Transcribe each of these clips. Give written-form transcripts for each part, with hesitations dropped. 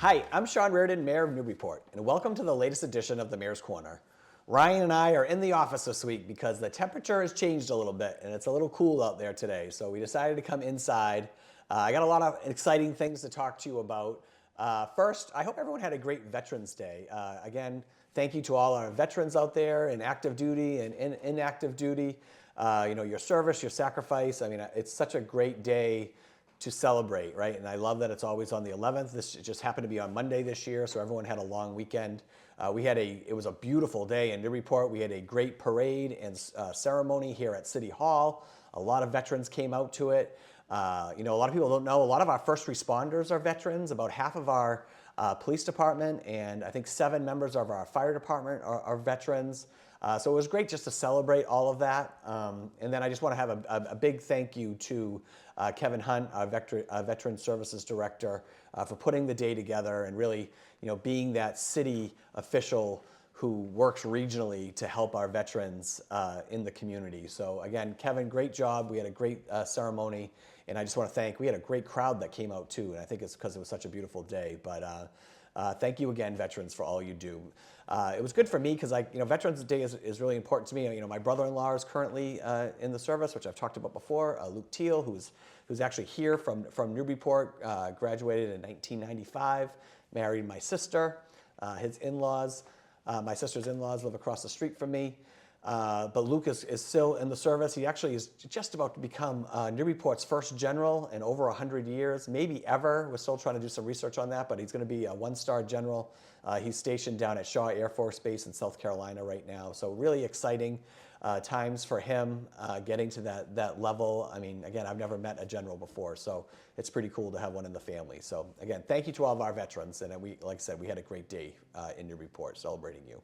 Hi, I'm Sean Reardon, Mayor of Newburyport, and welcome to the latest edition of the Mayor's Corner. Ryan and I are in the office this week because the temperature has changed a little bit and it's a little cool out there today, so we decided to come inside. I got a lot of exciting things to talk to you about. First, I hope everyone had a great Veterans Day. Again, thank you to all our veterans out there in active duty and inactive duty. Your service, your sacrifice. I mean, it's such a great day to celebrate, right? And I love that it's always on the 11th. This just happened to be on Monday this year, so everyone had a long weekend. It was a beautiful day in Newburyport. We had a great parade and ceremony here at City Hall. A lot of veterans came out to it. A lot of people don't know, a lot of our first responders are veterans. About half of our police department and I think 7 members of our fire department are veterans. So it was great just to celebrate all of that. And then I just want to have a big thank you to Kevin Hunt, our Veteran Services Director, for putting the day together and really, being that city official who works regionally to help our veterans in the community. So again, Kevin, great job. We had a great ceremony, and I just want to we had a great crowd that came out too, and I think it's because it was such a beautiful day. But thank you again, veterans, for all you do. It was good for me because Veterans Day is really important to me. My brother-in-law is currently in the service, which I've talked about before. Luke Teal, who's actually here from Newburyport, graduated in 1995, married my sister. His in-laws, my sister's in-laws live across the street from me. But Luke is still in the service. He actually is just about to become Newburyport's first general in over 100 years, maybe ever. We're still trying to do some research on that, but he's going to be a 1-star general. He's stationed down at Shaw Air Force Base in South Carolina right now. So really exciting times for him getting to that level. I mean, again, I've never met a general before, so it's pretty cool to have one in the family. So again, thank you to all of our veterans. And like I said, we had a great day in Newburyport celebrating you.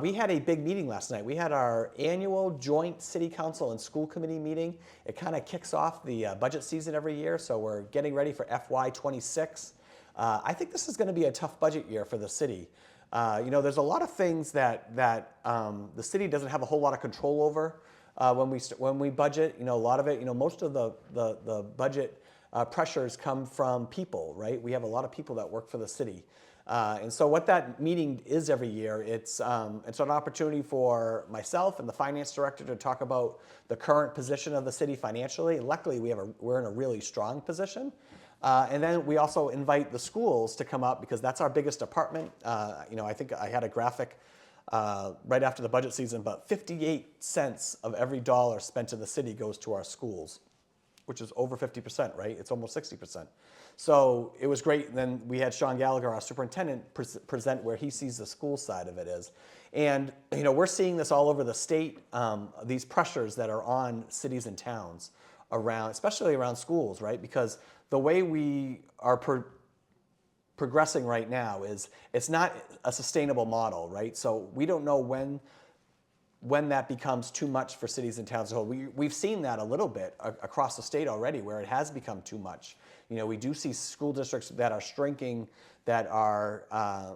We had a big meeting last night. We had our annual joint city council and school committee meeting. It kind of kicks off the budget season every year, so we're getting ready for FY26. I think this is going to be a tough budget year for the city. There's a lot of things that the city doesn't have a whole lot of control over when we budget. A lot of it, most of the budget pressures come from people, right? We have a lot of people that work for the city. And so what that meeting is every year, it's an opportunity for myself and the finance director to talk about the current position of the city financially. And luckily, we're in a really strong position. And then we also invite the schools to come up because that's our biggest department. I think I had a graphic right after the budget season, but 58 cents of every dollar spent in the city goes to our schools, which is over 50%, right? It's almost 60%. So it was great. And then we had Sean Gallagher, our superintendent, present where he sees the school side of it is. And we're seeing this all over the state, these pressures that are on cities and towns especially around schools, right? Because the way we are progressing right now is it's not a sustainable model, right? So we don't know when that becomes too much for cities and towns. So we've seen that a little bit across the state already where it has become too much. We do see school districts that are shrinking, that are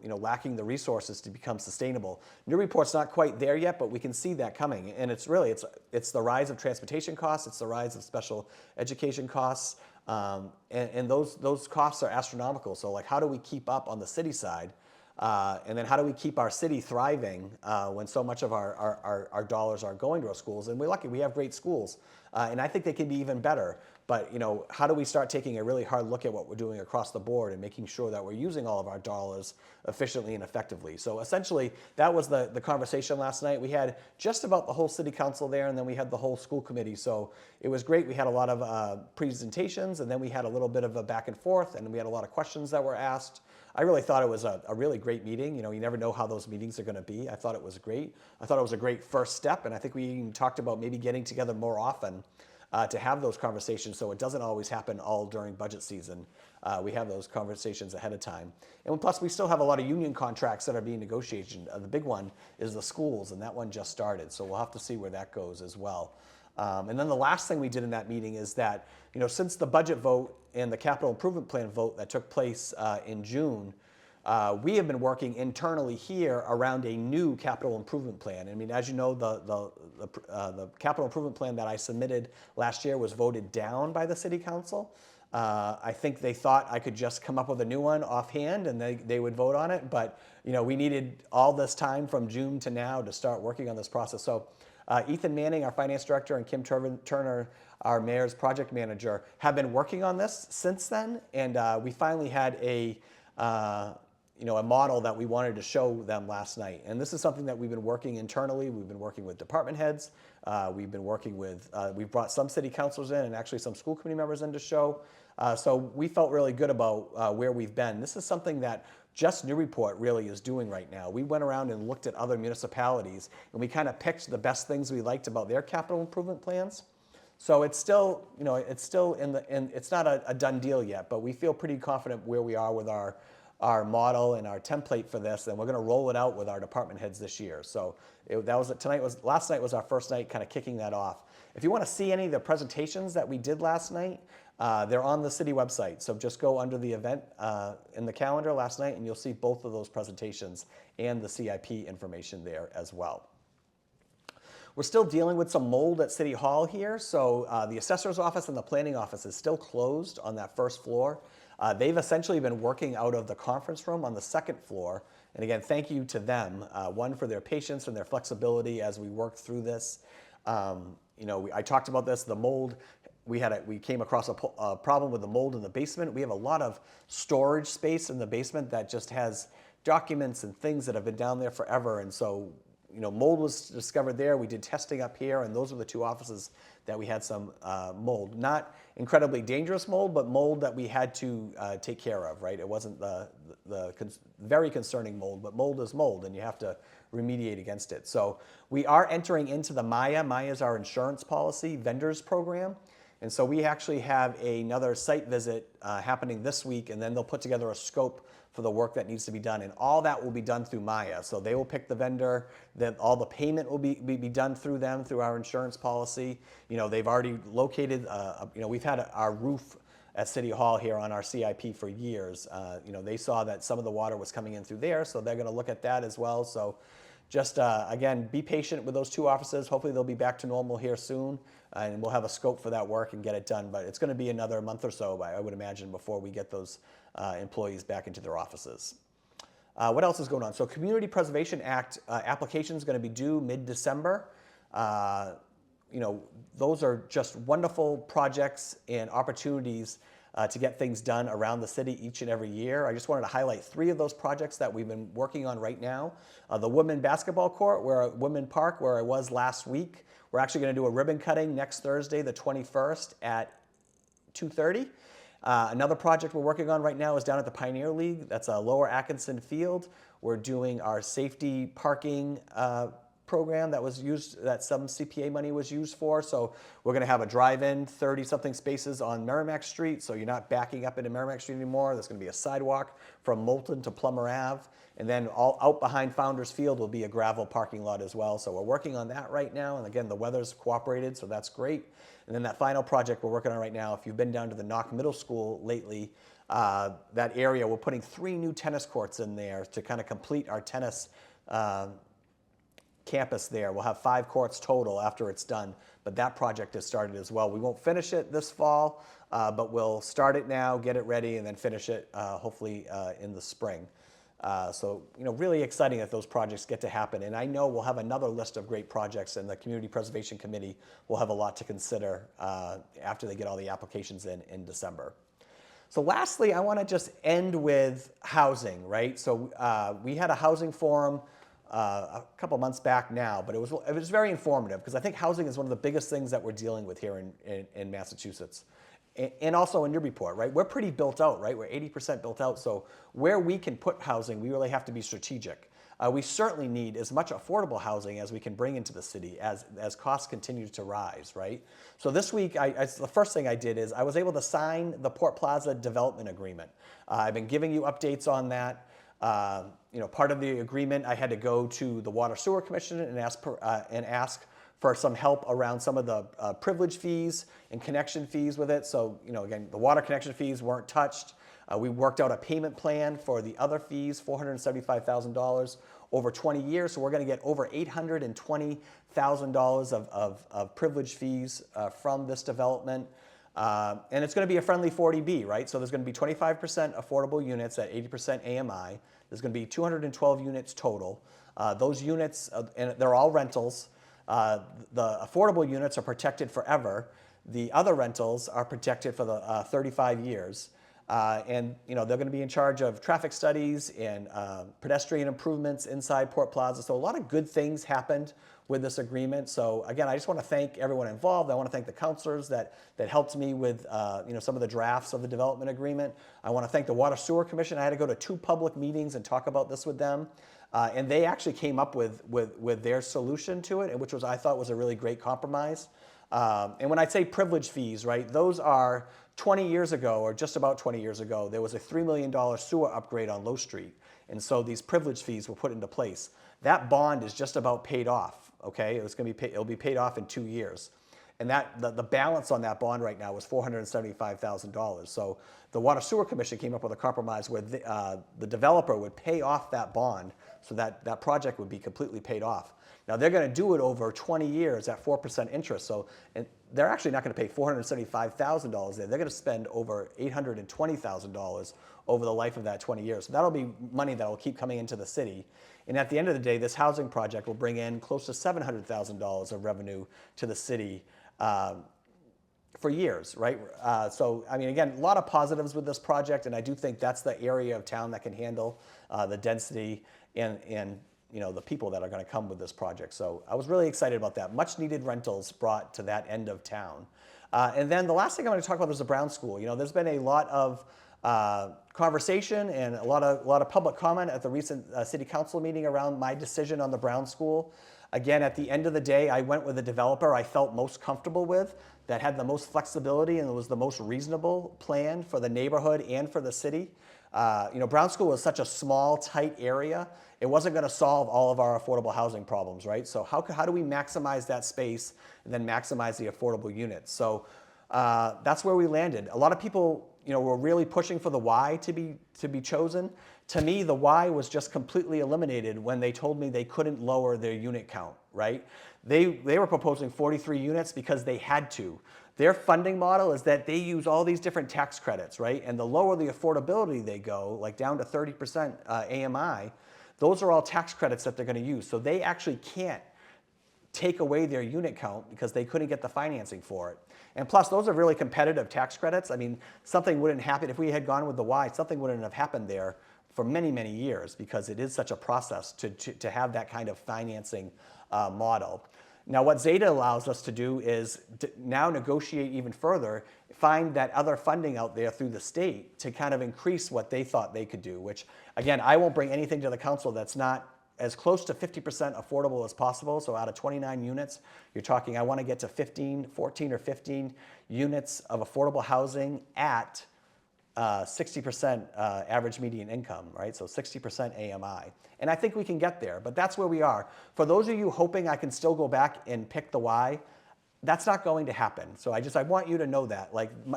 lacking the resources to become sustainable. Newburyport's not quite there yet, but we can see that coming. And it's the rise of transportation costs, it's the rise of special education costs, and those costs are astronomical. So like, how do we keep up on the city side? And then how do we keep our city thriving when so much of our dollars are going to our schools? And we're lucky, we have great schools. And I think they can be even better. But how do we start taking a really hard look at what we're doing across the board and making sure that we're using all of our dollars efficiently and effectively? So essentially, that was the conversation last night. We had just about the whole city council there, and then we had the whole school committee. So it was great. We had a lot of presentations, and then we had a little bit of a back and forth, and we had a lot of questions that were asked. I really thought it was a really great meeting. You never know how those meetings are going to be. I thought it was great. I thought it was a great first step, and I think we even talked about maybe getting together more often to have those conversations so it doesn't always happen all during budget season. We have those conversations ahead of time. And plus, we still have a lot of union contracts that are being negotiated. The big one is the schools, and that one just started, so we'll have to see where that goes as well. And then the last thing we did in that meeting is that, since the budget vote and the capital improvement plan vote that took place in June, we have been working internally here around a new capital improvement plan. I mean, as you know, the capital improvement plan that I submitted last year was voted down by the city council. I think they thought I could just come up with a new one offhand and they would vote on it, but we needed all this time from June to now to start working on this process. So Ethan Manning, our finance director, and Kim Turner, our mayor's project manager, have been working on this since then, and we finally had a model that we wanted to show them last night. And this is something that we've been working internally. We've been working with department heads. We've been working with, we've brought some city councilors in and actually some school committee members in to show. So we felt really good about where we've been. This is something that just Newburyport really is doing right now. We went around and looked at other municipalities, and we kind of picked the best things we liked about their capital improvement plans. So it's still, it's not a done deal yet, but we feel pretty confident where we are with our model and our template for this, and we're going to roll it out with our department heads this year. So last night was our first night kind of kicking that off. If you want to see any of the presentations that we did last night, they're on the city website. So just go under the event in the calendar last night, and you'll see both of those presentations and the CIP information there as well. We're still dealing with some mold at City Hall here. So the assessor's office and the planning office is still closed on that first floor. They've essentially been working out of the conference room on the second floor. And again, thank you to them, one, for their patience and their flexibility as we worked through this. I talked about this, the mold. We came across a problem with the mold in the basement. We have a lot of storage space in the basement that just has documents and things that have been down there forever. And so, mold was discovered there. We did testing up here, and those were the two offices that we had some mold. Not incredibly dangerous mold, but mold that we had to take care of, right? It wasn't the very concerning mold, but mold is mold, and you have to remediate against it. So we are entering into the MIA. MIA is our insurance policy vendors program. And so we actually have another site visit happening this week, and then they'll put together a scope for the work that needs to be done. And all that will be done through MIA. So they will pick the vendor, then all the payment will be done through them, through our insurance policy. They've already located, we've had our roof at City Hall here on our CIP for years. They saw that some of the water was coming in through there, so they're gonna look at that as well. So just, again, be patient with those two offices. Hopefully they'll be back to normal here soon, and we'll have a scope for that work and get it done. But it's going to be another month or so, I would imagine, before we get those employees back into their offices. What else is going on? So Community Preservation Act application is going to be due mid-December. Those are just wonderful projects and opportunities to get things done around the city each and every year. I just wanted to highlight 3 of those projects that we've been working on right now. The women basketball court, Women Park, where I was last week. We're actually going to do a ribbon cutting next Thursday, the 21st at 2:30. Another project we're working on right now is down at the Pioneer League. That's a Lower Atkinson Field. We're doing our safety parking program that some CPA money was used for. So we're going to have a drive-in, 30-something spaces on Merrimack Street, so you're not backing up into Merrimack Street anymore. There's going to be a sidewalk from Moulton to Plummer Ave. And then all out behind Founders Field will be a gravel parking lot as well. So we're working on that right now. And again, the weather's cooperated, so that's great. And then that final project we're working on right now, if you've been down to the Knock Middle School lately, that area, we're putting 3 new tennis courts in there to kind of complete our tennis campus there. We'll have 5 courts total after it's done, but that project has started as well. We won't finish it this fall, but we'll start it now, get it ready, and then finish it hopefully in the spring. So, really exciting that those projects get to happen. And I know we'll have another list of great projects, and the Community Preservation Committee will have a lot to consider after they get all the applications in December. So lastly, I want to just end with housing, right? So we had a housing forum a couple months back now, but it was very informative because I think housing is one of the biggest things that we're dealing with here in Massachusetts. And also in Newburyport, right? We're pretty built out, right? We're 80% built out. So where we can put housing, we really have to be strategic. We certainly need as much affordable housing as we can bring into the city as costs continue to rise, right? So this week, the first thing I did is I was able to sign the Port Plaza Development Agreement. I've been giving you updates on that. Part of the agreement, I had to go to the Water Sewer Commission and ask for some help around some of the privilege fees and connection fees with it. So, again, the water connection fees weren't touched. We worked out a payment plan for the other fees, $475,000 over 20 years. So we're going to get over $820,000 of privilege fees from this development. And it's going to be a friendly 40B, right? So there's going to be 25% affordable units at 80% AMI. There's going to be 212 units total. Those units, and they're all rentals. The affordable units are protected forever. The other rentals are protected for the 35 years. And they're going to be in charge of traffic studies and pedestrian improvements inside Port Plaza. So a lot of good things happened with this agreement. So again, I just want to thank everyone involved. I want to thank the counselors that helped me with some of the drafts of the development agreement. I want to thank the Water Sewer Commission. I had to go to 2 public meetings and talk about this with them. And they actually came up with their solution to it, which I thought was a really great compromise. And when I say privilege fees, right, those are 20 years ago, or just about 20 years ago, there was a $3 million sewer upgrade on Low Street. And so these privilege fees were put into place. That bond is just about paid off, okay? It'll be paid off in 2 years. And the balance on that bond right now is $475,000. So the Water Sewer Commission came up with a compromise where the developer would pay off that bond so that project would be completely paid off. Now they're going to do it over 20 years at 4% interest. So they're actually not going to pay $475,000 there. They're going to spend over $820,000 over the life of that 20 years. So that'll be money that will keep coming into the city. And at the end of the day, this housing project will bring in close to $700,000 of revenue to the city for years, right? So, I mean, again, a lot of positives with this project, and I do think that's the area of town that can handle the density and the people that are going to come with this project. So I was really excited about that. Much needed rentals brought to that end of town. And then the last thing I'm going to talk about is the Brown School. There's been a lot of conversation and a lot of public comment at the recent city council meeting around my decision on the Brown School. Again, at the end of the day, I went with the developer I felt most comfortable with, that had the most flexibility and was the most reasonable plan for the neighborhood and for the city. Brown School was such a small, tight area. It wasn't going to solve all of our affordable housing problems, right? So how do we maximize that space and then maximize the affordable units? So that's where we landed. A lot of people, were really pushing for the Y to be chosen. To me, the Y was just completely eliminated when they told me they couldn't lower their unit count, right? They were proposing 43 units because they had to. Their funding model is that they use all these different tax credits, right? And the lower the affordability they go, like down to 30% AMI, those are all tax credits that they're going to use. So they actually can't take away their unit count because they couldn't get the financing for it. And plus, those are really competitive tax credits. I mean, something wouldn't happen if we had gone with the Y. Something wouldn't have happened there for many, many years because it is such a process to have that kind of financing model. Now, what Zeta allows us to do is now negotiate even further, find that other funding out there through the state to kind of increase what they thought they could do, which, again, I won't bring anything to the council that's not as close to 50% affordable as possible. So out of 29 units, you're talking, I want to get to 14 or 15 units of affordable housing at 60% average median income, right? So 60% AMI. And I think we can get there, but that's where we are. For those of you hoping I can still go back and pick the Y, that's not going to happen. So I want you to know that.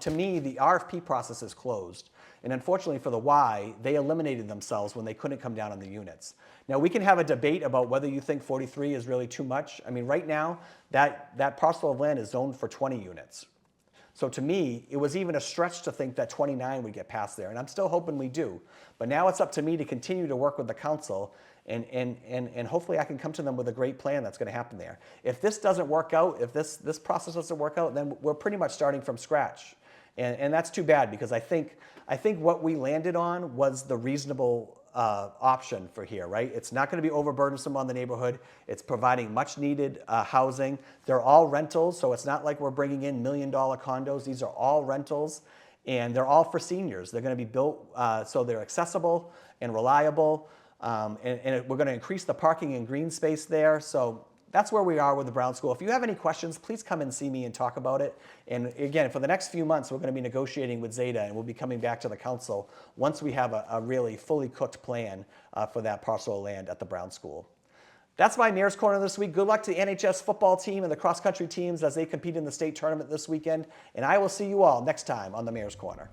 To me, the RFP process is closed. And unfortunately for the Y, they eliminated themselves when they couldn't come down on the units. Now, we can have a debate about whether you think 43 is really too much. I mean, right now, that parcel of land is zoned for 20 units. So to me, it was even a stretch to think that 29 would get passed there, and I'm still hoping we do. But now it's up to me to continue to work with the council, and hopefully I can come to them with a great plan that's going to happen there. If this doesn't work out, if this process doesn't work out, then we're pretty much starting from scratch. And that's too bad because I think what we landed on was the reasonable option for here, right? It's not going to be overburdensome on the neighborhood. It's providing much needed housing. They're all rentals, so it's not like we're bringing in $1 million condos. These are all rentals, and they're all for seniors. They're going to be built so they're accessible and reliable, and we're going to increase the parking and green space there. So that's where we are with the Brown School. If you have any questions, please come and see me and talk about it. And again, for the next few months, we're going to be negotiating with Zeta, and we'll be coming back to the council once we have a really fully cooked plan for that parcel of land at the Brown School. That's my Mayor's Corner this week. Good luck to the NHS football team and the cross-country teams as they compete in the state tournament this weekend. And I will see you all next time on the Mayor's Corner.